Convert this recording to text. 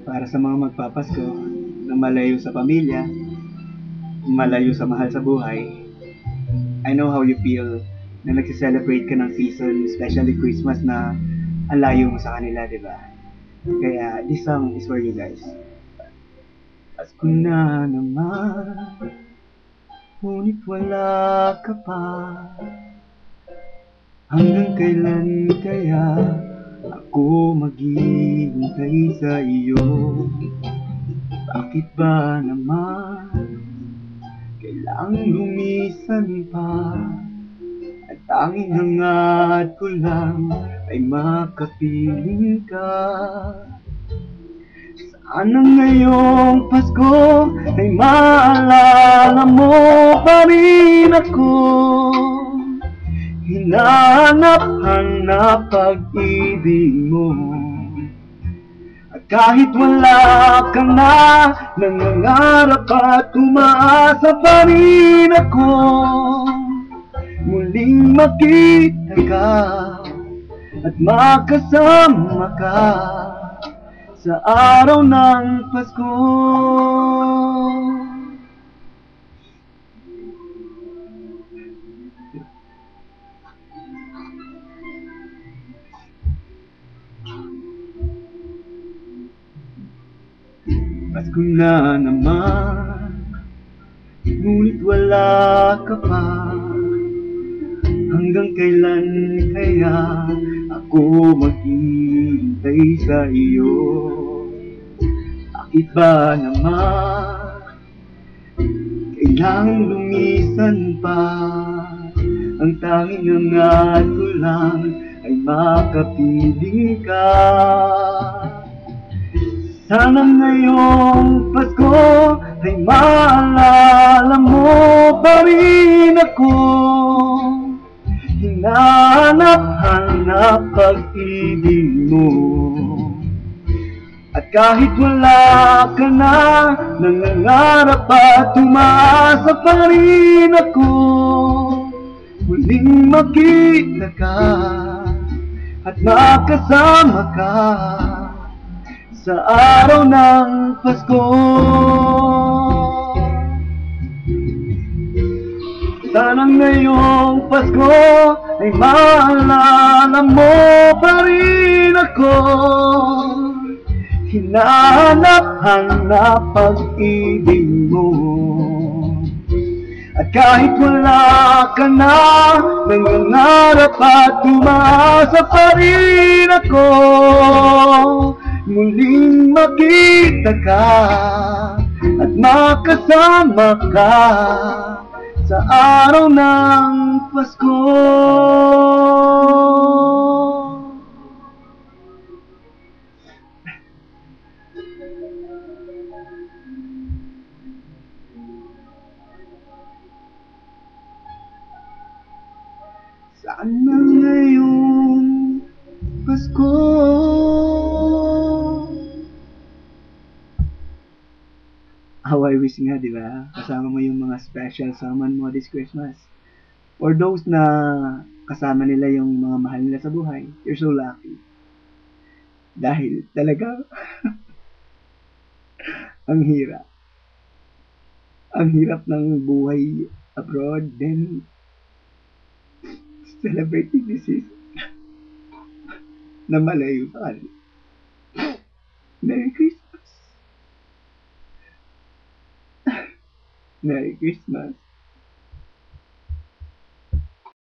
Para sa mga magpapasko na malayo sa pamilya, malayo sa mahal sa buhay, I know how you feel na nagse-celebrate ka ng season, especially Christmas na ang layo mo sa kanila, di ba? Kaya this song is for you guys. Pasko na naman, ngunit wala ka pa. Hanggang kailan kaya ako maghihintay sa iyo? Bakit ba naman kailangang lumisan pa? At tanging hangad ko lang ay makapiling ka. Sana ngayong Pasko ay maalala mo pa rin ako. Hinahanap-hanap pag-ibig mo. At kahit wala ka na, nangangarap at umaasa pa rin ako. Muling makita ka at makasama ka sa araw ng Pasko. Pasko na naman, ngunit wala ka pa. Hanggang kailan kaya ako maghihintay sa iyo? Bakit ba naman kailangang lumisan pa? Ang tanging hangad ko lang ay makapiling ka. Sana ngayong Pasko ay maalala mo pa rin ako. Hinahanap-hanap pag-ibig mo. At kahit wala ka na, nangangarap at umaasa pa rin ako. Muling makita ka at makasama ka sa araw ng Pasko. Sana ngayong Pasko ay maalala mo pa rin ako. Hinahanap-hanap pag-ibig mo. At kahit wala ka na, nangangarap at umaasa pa rin ako. Muling makita ka at makasama ka sa araw ng Pasko. Sana ngayong Pasko how I wish nga, di ba? Kasama mo yung mga special someone mo this Christmas. For those na kasama nila yung mga mahal nila sa buhay, you're so lucky. Dahil talaga, ang hirap. Ang hirap ng buhay abroad, then celebrating this season na malayo sa kanila. Merry Christmas! Merry Christmas!